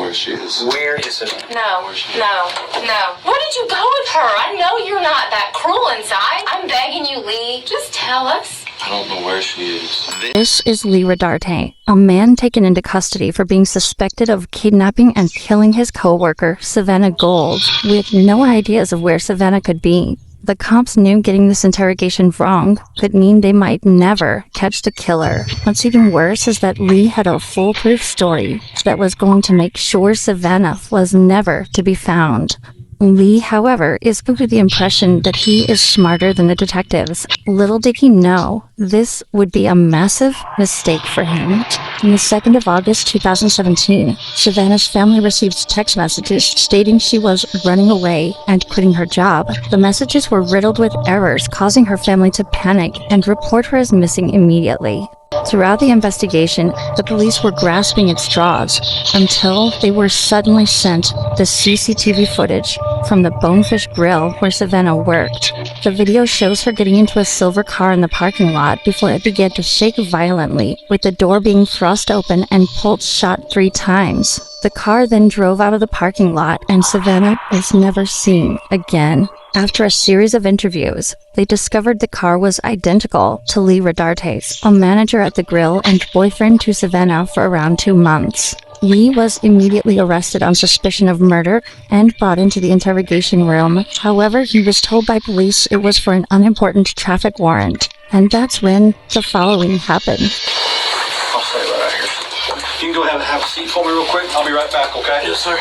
where she is. Where is Savannah? No. Where did you go with her? I know you're not that cruel inside. I'm begging you, Lee. Just tell us. I don't know where she is. This is Lee Rodarte, a man taken into custody for being suspected of kidnapping and killing his co-worker, Savannah Gold, with no ideas of where Savannah could be. The cops knew getting this interrogation wrong could mean they might never catch the killer. What's even worse is that Lee had a foolproof story that was going to make sure Savannah was never to be found. Lee, however, is under the impression that he is smarter than the detectives. Little did he know, this would be a massive mistake for him. On the 2nd of August 2017, Savannah's family received text messages stating she was running away and quitting her job. The messages were riddled with errors, causing her family to panic and report her as missing immediately. Throughout the investigation, the police were grasping at straws until they were suddenly sent the CCTV footage from the Bonefish Grill where Savannah worked. The video shows her getting into a silver car in the parking lot before it began to shake violently, with the door being thrust open and pulled shut 3 times. The car then drove out of the parking lot and Savannah was never seen again. After a series of interviews, they discovered the car was identical to Lee Rodarte's, a manager at the grill and boyfriend to Savannah for around 2 months. Lee was immediately arrested on suspicion of murder and brought into the interrogation room. However, he was told by police it was for an unimportant traffic warrant. And that's when the following happened. I'll stay right out here. You can go have a seat for me real quick. I'll be right back, okay? Yes, sir.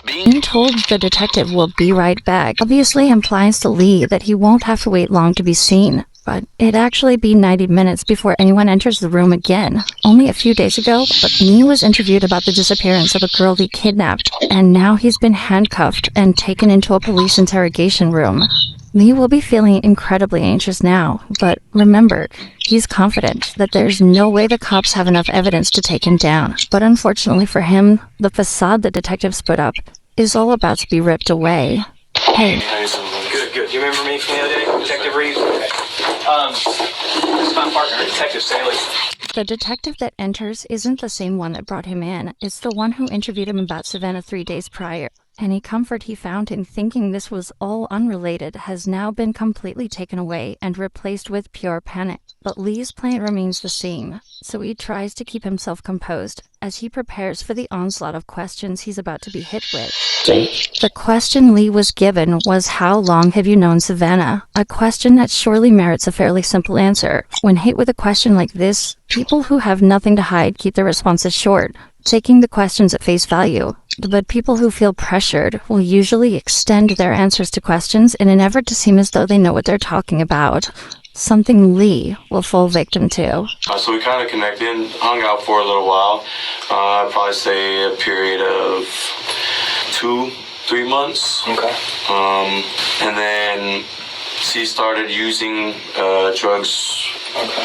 Being told the detective will be right back obviously implies to Lee that he won't have to wait long to be seen. But it'd actually be 90 minutes before anyone enters the room again. Only a few days ago, Lee was interviewed about the disappearance of a girl he kidnapped, and now he's been handcuffed and taken into a police interrogation room. Lee will be feeling incredibly anxious now, but remember, he's confident that there's no way the cops have enough evidence to take him down. But unfortunately for him, the facade the detectives put up is all about to be ripped away. Hey. Good. You remember me from the other day? Detective Reeves? Okay. This is my partner, Detective Staley. The detective that enters isn't the same one that brought him in. It's the one who interviewed him about Savannah 3 days prior. Any comfort he found in thinking this was all unrelated has now been completely taken away and replaced with pure panic. But Lee's plan remains the same, so he tries to keep himself composed as he prepares for the onslaught of questions he's about to be hit with. The question Lee was given was, how long have you known Savannah? A question that surely merits a fairly simple answer. When hit with a question like this, people who have nothing to hide keep their responses short, taking the questions at face value. But people who feel pressured will usually extend their answers to questions in an effort to seem as though they know what they're talking about. Something Lee will fall victim to. So we kind of connected and hung out for a little while. I'd probably say a period of 2-3 months. Okay. And then she started using drugs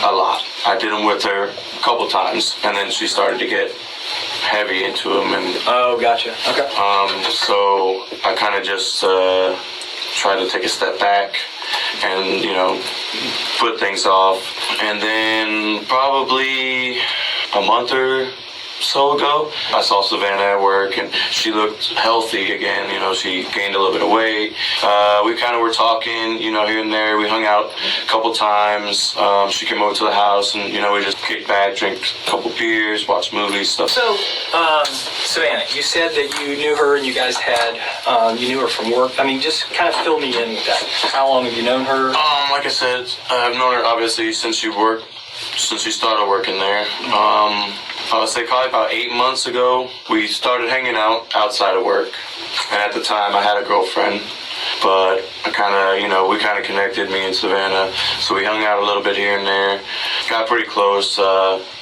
a lot. I did them with her a couple times, and then she started to get heavy into them. And oh, gotcha. Okay. So I kind of just tried to take a step back and, put things off. And then probably a month or so ago, I saw Savannah at work and she looked healthy again. She gained a little bit of weight. We kind of were talking, here and there. We hung out a couple times. She came over to the house and, we just kicked back, drank a couple beers, watched movies, stuff. So, Savannah, you said that you knew her and you guys had, you knew her from work. I mean, just kind of fill me in with that. How long have you known her? Like I said, I've known her obviously since she started working there. I would say probably about 8 months ago, we started hanging out outside of work. And at the time, I had a girlfriend. But we kind of connected, me and Savannah. So we hung out a little bit here and there. Got pretty close.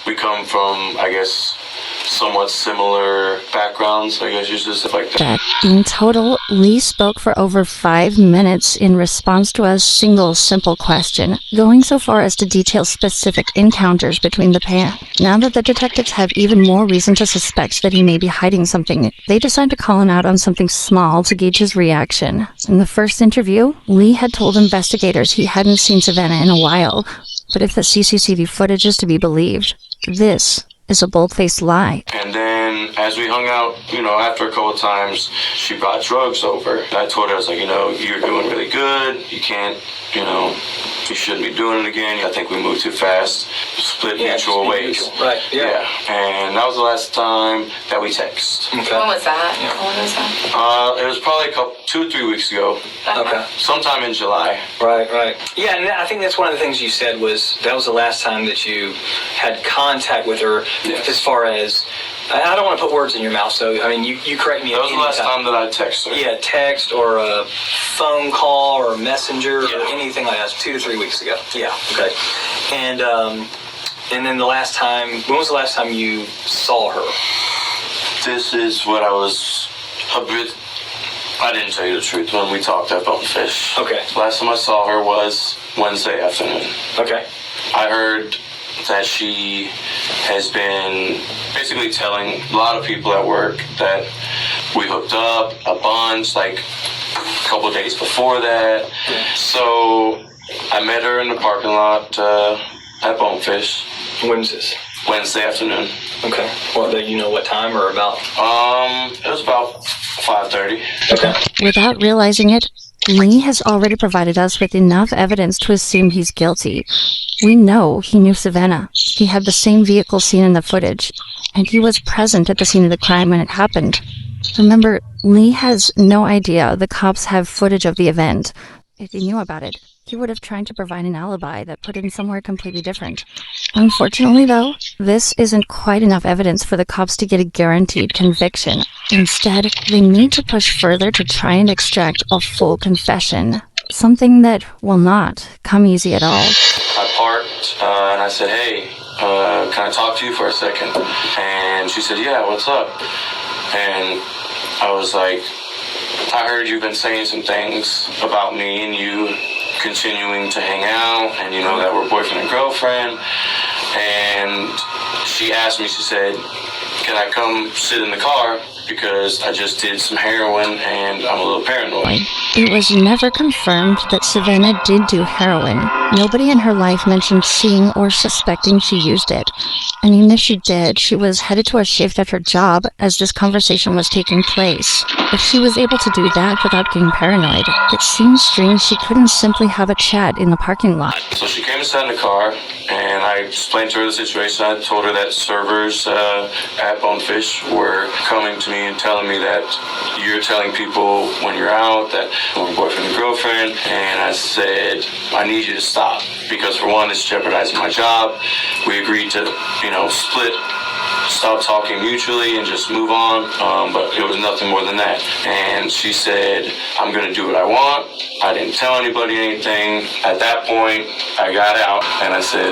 We come from, I guess, somewhat similar backgrounds, I guess you should say like that. In total, Lee spoke for over 5 minutes in response to a single simple question, going so far as to detail specific encounters between the pair. Now that the detectives have even more reason to suspect that he may be hiding something, they decide to call him out on something small to gauge his reaction. In the first interview, Lee had told investigators he hadn't seen Savannah in a while, but if the CCTV footage is to be believed, this is a bold-faced lie. And then as we hung out, after a couple of times, she brought drugs over. I told her, I was like, you're doing really good. You can't, you shouldn't be doing it again. I think we moved too fast. Split mutual ways. Mutual. Right, yeah. And that was the last time that we text. Okay. When was that? Yeah. When was that? It was probably 2 or 3 weeks ago. Okay. Sometime in July. Right. Yeah, and I think that's one of the things you said was that was the last time that you had contact with her. Yes. As far as, I don't want to put words in your mouth, so I mean you correct me. That was the last time that I texted her. Yeah, text or a phone call or messenger or anything like that. 2 to 3 weeks ago. Yeah. Okay. And then the last time, when was the last time you saw her? This is what I didn't tell you the truth when we talked at Bonefish. Okay. Last time I saw her was Wednesday afternoon. Okay. I heard that she has been basically telling a lot of people at work that we hooked up a bunch, like a couple days before that. So I met her in the parking lot at Bonefish. When was this? Wednesday afternoon. Okay. Well, do you know what time or about? It was about 5:30. Okay. Without realizing it, Lee has already provided us with enough evidence to assume he's guilty. We know he knew Savannah. He had the same vehicle seen in the footage, and he was present at the scene of the crime when it happened. Remember, Lee has no idea the cops have footage of the event. If he knew about it, he would have tried to provide an alibi that put him somewhere completely different. Unfortunately, though, this isn't quite enough evidence for the cops to get a guaranteed conviction. Instead, they need to push further to try and extract a full confession, something that will not come easy at all. I parked and I said, hey, can I talk to you for a second? And she said, yeah, what's up? And I was like, I heard you've been saying some things about me and you continuing to hang out, and that we're boyfriend and girlfriend. And she asked me, she said, can I come sit in the car? Because I just did some heroin and I'm a little paranoid. It was never confirmed that Savannah did do heroin. Nobody in her life mentioned seeing or suspecting she used it. And even if she did, she was headed to a shift at her job as this conversation was taking place. If she was able to do that without getting paranoid, it seems strange she couldn't simply have a chat in the parking lot. So she came and sat in the car, and I explained to her the situation. I told her that servers at Bonefish were coming to me and telling me that you're telling people when you're out that we're boyfriend and girlfriend. And I said, I need you to stop, because for one, it's jeopardizing my job. We agreed to, split, stop talking mutually and just move on. But it was nothing more than that. And she said, I'm going to do what I want. I didn't tell anybody anything. At that point, I got out and I said,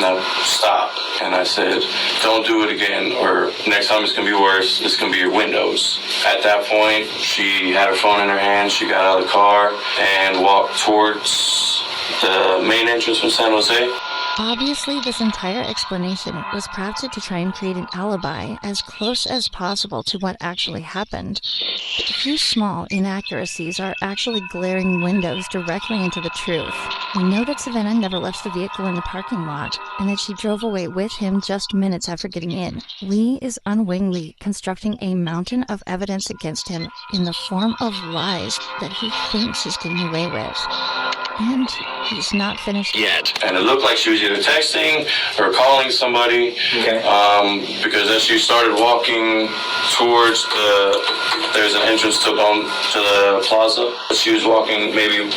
no, stop. And I said, don't do it again, or next time it's going to be worse. It's going to be your windows. At that point, she had her phone in her hand. She got out of the car and walked towards the main entrance from San Jose. Obviously, this entire explanation was crafted to try and create an alibi as close as possible to what actually happened. But a few small inaccuracies are actually glaring windows directly into the truth. We know that Savannah never left the vehicle in the parking lot, and that she drove away with him just minutes after getting in. Lee is unwittingly constructing a mountain of evidence against him in the form of lies that he thinks he's getting away with. And he's not finished yet. And it looked like she was either texting or calling somebody. Okay. Because as she started walking towards there's an entrance to the plaza. She was walking maybe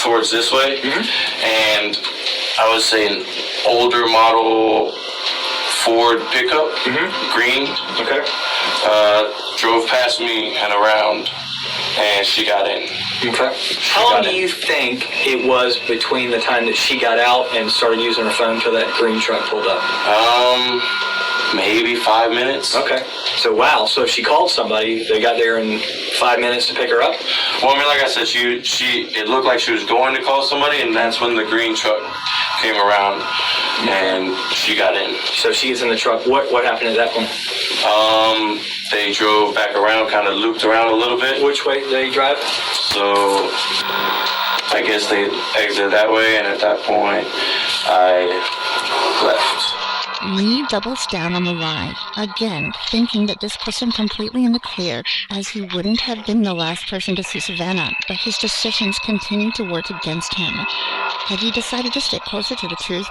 towards this way. Mm-hmm. And I would say an older model Ford pickup, green. Okay. Drove past me and around, and she got in. Okay. How long do you think it was between the time that she got out and started using her phone till that green truck pulled up? Maybe 5 minutes. Okay. So wow. So if she called somebody, they got there in 5 minutes to pick her up? Well, I mean, like I said, it looked like she was going to call somebody, and that's when the green truck came around, and she got in. So she is in the truck. What happened at that point? They drove back around, kind of looped around a little bit. Which way did they drive? So I guess they exited that way, and at that point, I left. Lee doubles down on the lie, again thinking that this puts him completely in the clear, as he wouldn't have been the last person to see Savannah, but his decisions continue to work against him. Had he decided to stick closer to the truth,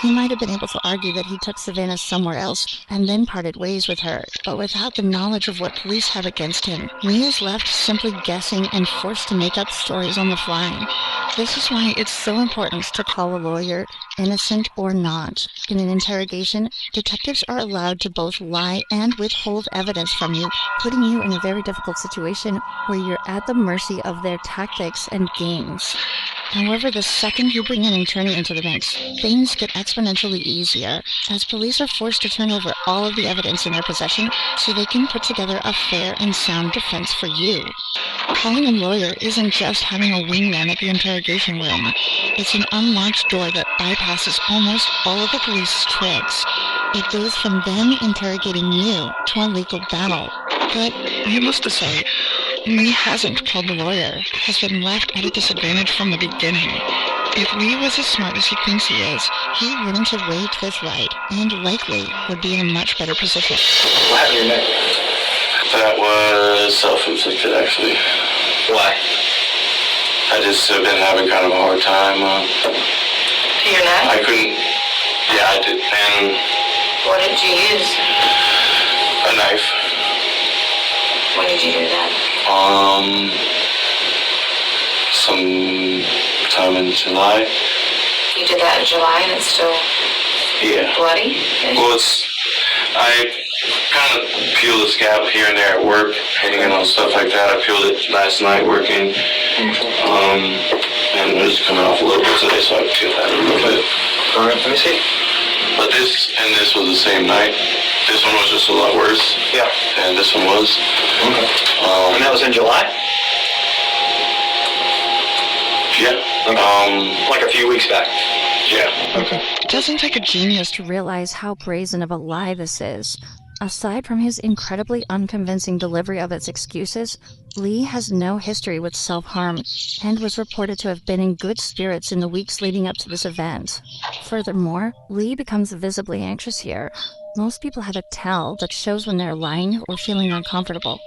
he might have been able to argue that he took Savannah somewhere else and then parted ways with her, but without the knowledge of what police have against him, Lee is left simply guessing and forced to make up stories on the fly. This is why it's so important to call a lawyer, innocent or not. In an interrogation, detectives are allowed to both lie and withhold evidence from you, putting you in a very difficult situation where you're at the mercy of their tactics and games. However, the second you bring an attorney into the mix, things get exponentially easier, as police are forced to turn over all of the evidence in their possession so they can put together a fair and sound defense for you. Calling a lawyer isn't just having a wingman at the interrogation room. It's an unlocked door that bypasses almost all of the police's tricks. It goes from them interrogating you to a legal battle. But needless to say, Lee hasn't called the lawyer, has been left at a disadvantage from the beginning. If Lee was as smart as he thinks he is, he wouldn't have waived this right, and likely would be in a much better position. What happened to your neck? That was self-inflicted, actually. Why? I just have been having kind of a hard time. To your neck? I couldn't. Yeah, I did. And What did you use? a knife. When did you do that? Sometime in July. You did that in July and it's still Yeah. bloody? Well, I kind of peel the scab here and there at work, hanging on stuff like that. I peeled it last night working. And it was coming off a little bit today, so I peeled that a little bit. All right, let me see. But this was the same night. This one was just a lot worse. Yeah. And this one was. Okay. And that was in July? Yeah. Okay. Like a few weeks back. Yeah. It doesn't take a genius to realize how brazen of a lie this is. Aside from his incredibly unconvincing delivery of its excuses, Lee has no history with self-harm and was reported to have been in good spirits in the weeks leading up to this event. Furthermore, Lee becomes visibly anxious here. Most people have a tell that shows when they're lying or feeling uncomfortable.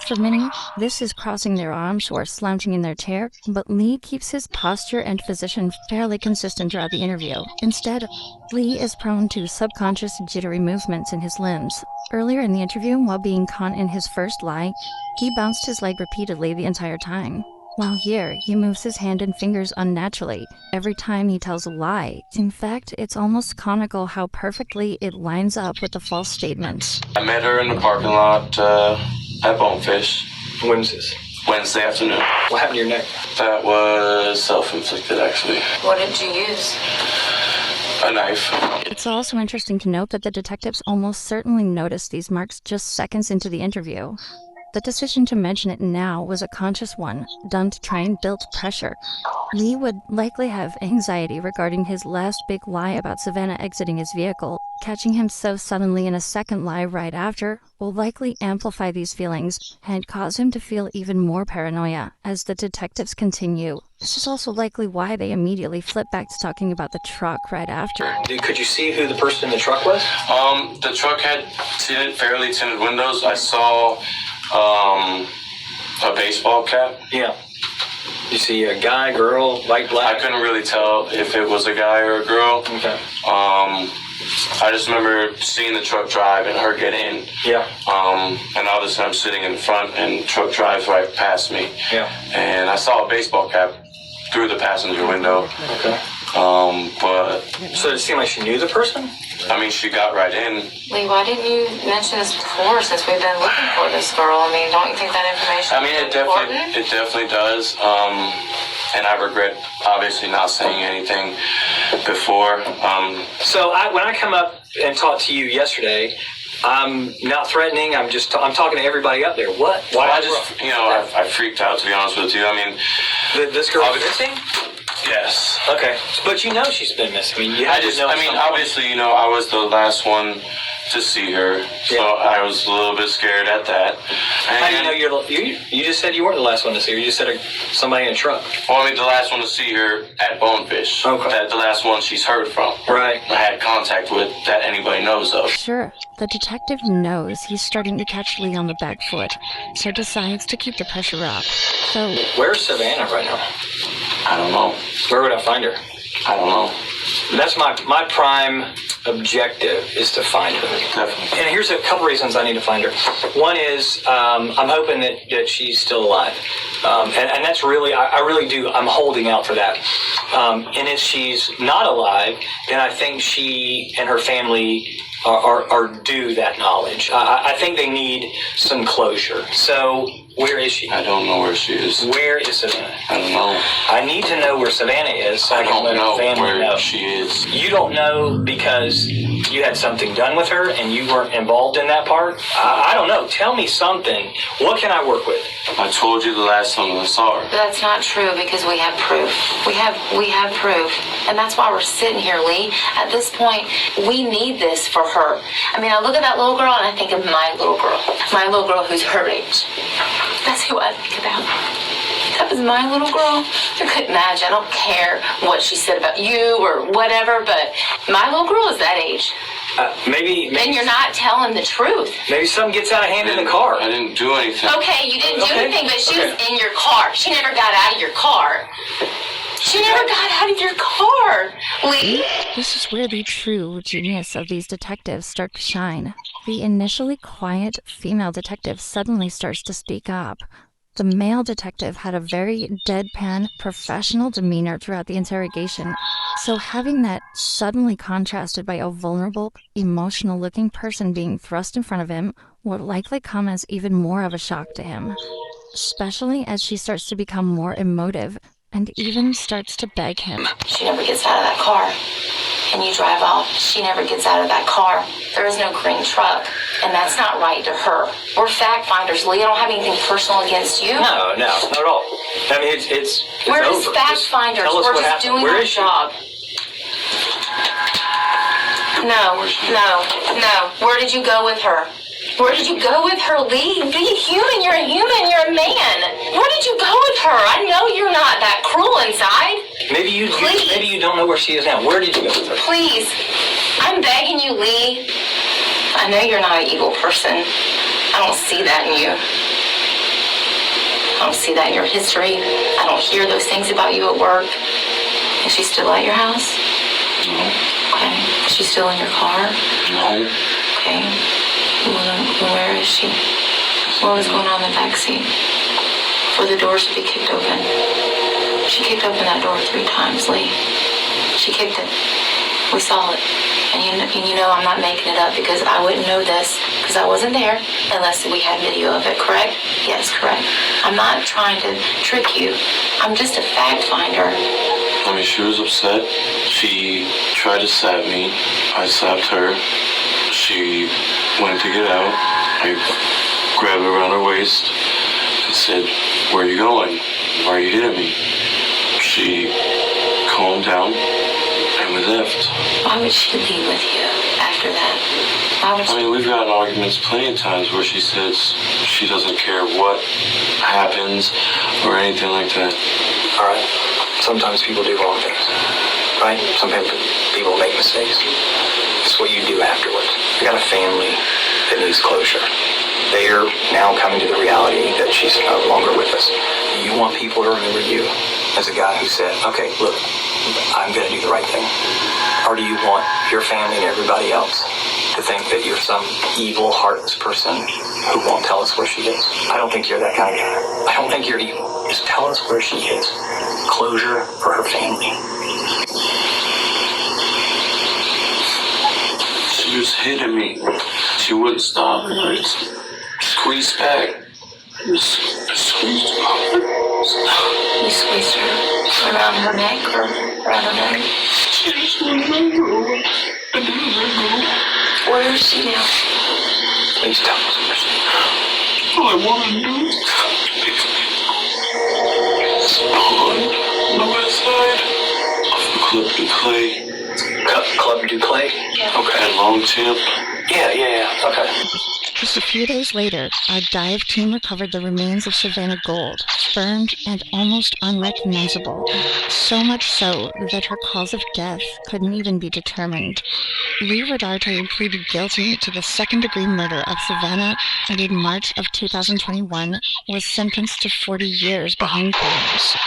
For many, this is crossing their arms or slouching in their chair, but Lee keeps his posture and position fairly consistent throughout the interview. Instead, Lee is prone to subconscious jittery movements in his limbs. Earlier in the interview, while being caught in his first lie, he bounced his leg repeatedly the entire time. While here, he moves his hand and fingers unnaturally every time he tells a lie. In fact, it's almost comical how perfectly it lines up with the false statements. I met her in the parking lot at Bonefish When was this? Wednesday afternoon. What happened to your neck? That was self-inflicted, actually. What did you use? A knife. It's also interesting to note that the detectives almost certainly noticed these marks just seconds into the interview. The decision to mention it now was a conscious one, done to try and build pressure. Lee would likely have anxiety regarding his last big lie about Savannah exiting his vehicle. Catching him so suddenly in a second lie right after will likely amplify these feelings and cause him to feel even more paranoia as the detectives continue. This is also likely why they immediately flip back to talking about the truck right after. Could you see who the person in the truck was? The truck had fairly tinted windows. I saw a baseball cap. Yeah. You see a guy, girl, white, black? I couldn't really tell if it was a guy or a girl. Okay. I just remember seeing the truck drive and her get in. Yeah. And obviously I'm sitting in front and the truck drives right past me. Yeah. And I saw a baseball cap through the passenger window. Okay. But So it seemed like she knew the person? I mean, she got right in. Lee, why didn't you mention this before since we've been looking for this girl? I mean, don't you think that information I mean, is important? it definitely does. And I regret obviously not saying anything before. So when I come up and talk to you yesterday, I'm not threatening. I'm talking to everybody up there. What? Why? I just, I freaked out, to be honest with you. I mean, This girl is missing? yes. Okay. But you know she's been missing. I mean, you had to know. Obviously, I was the last one to see her, so I was a little bit scared at that. How do you know you just said you weren't the last one to see her. You just said somebody in a truck. Well, I mean, the last one to see her at Bonefish. Okay. The last one she's heard from. Right. I had contact with that anybody knows of. Sure, the detective knows he's starting to catch Lee on the back foot, so decides to keep the pressure up. So, Where's Savannah right now? I don't know. Where would I find her? I don't know. That's my prime objective, is to find her. Definitely. And here's a couple reasons I need to find her. One is I'm hoping that she's still alive. And that's really, I really do, I'm holding out for that. And if she's not alive, then I think she and her family are due that knowledge. I think they need some closure. So where is she? I don't know where she is. Where is Savannah? I don't know. I need to know where Savannah is so I can let her family where know. she is. You don't know because you had something done with her and you weren't involved in that part? I don't know. Tell me something. What can I work with? I told you the last time I saw her. But that's not true because we have proof. We have proof. And that's why we're sitting here, Lee. At this point, we need this for her. I mean, I look at that little girl and I think of my little girl. My little girl who's her age. That's who I think about. That was my little girl. I couldn't imagine. I don't care what she said about you or whatever, but my little girl is that age. Maybe. And you're not telling the truth. Maybe something gets out of hand in the car. I didn't do anything. Okay, you didn't do Okay. anything, but she Okay. was in your car. She never got out of your car. She never got out of your car, Lee. this is where the true genius of these detectives start to shine. The initially quiet female detective suddenly starts to speak up. The male detective had a very deadpan, professional demeanor throughout the interrogation, so having that suddenly contrasted by a vulnerable, emotional-looking person being thrust in front of him would likely come as even more of a shock to him, especially as she starts to become more emotive and even starts to beg him. She never gets out of that car. And you drive off. She never gets out of that car. There is no green truck. And that's not right to her. We're fact finders, Lee. I don't have anything personal against you. No, not at all. I mean, it's We're just over. fact finders. Tell us We're what just happened. doing Where our is she? job. No. Where did you go with her? Where did you go with her, Lee? Be human. You're a human. You're a man. Where did you go with her? I know you're not that cruel inside. Maybe you Please. don't know where she is now. Where did you go with her? Please. I'm begging you, Lee. I know you're not an evil person. I don't see that in you. I don't see that in your history. I don't hear those things about you at work. Is she still at your house? No. Okay. Is she still in your car? No. Okay. Where is she? What was going on in the backseat? For the doors to be kicked open. She kicked open that door 3 times, Lee. She kicked it. We saw it. And you know I'm not making it up because I wouldn't know this because I wasn't there unless we had video of it, correct? Yes, correct. I'm not trying to trick you. I'm just a fact finder. I mean, she was upset. She tried to slap me. I slapped her. She went to get out. I grabbed her around her waist and said, "Where are you going? Why are you hitting me?" She calmed down and we left. Why would she leave with you after that? Why would I she? mean, we've gotten arguments plenty of times where she says she doesn't care what happens or anything like that. All right. Sometimes people do wrong things, right? Sometimes people make mistakes. It's what you do afterwards. I got a family that needs closure. They are now coming to the reality that she's no longer with us. You want people to remember you as a guy who said, okay, look, I'm going to do the right thing. Or do you want your family and everybody else to think that you're some evil, heartless person who won't tell us where she is? I don't think you're that kind of guy. I don't think you're evil. Just tell us where she is. Closure for her family. She was hitting me. She wouldn't stop. I just squeezed back. Just squeezed her. You squeezed her around her neck or around her neck? She just wouldn't let go. I didn't let go. Where is she now? Please tell us where she is. All I want to do is on the west side of the Club du Clay. Club du Clay? Yeah. Okay. And Long Tip. Yeah. Okay. Just a few days later, our dive team recovered the remains of Savannah Gold, burned and almost unrecognizable, so much so that her cause of death couldn't even be determined. Lee Rodarte pleaded guilty to the second-degree murder of Savannah and in March of 2021 was sentenced to 40 years behind bars.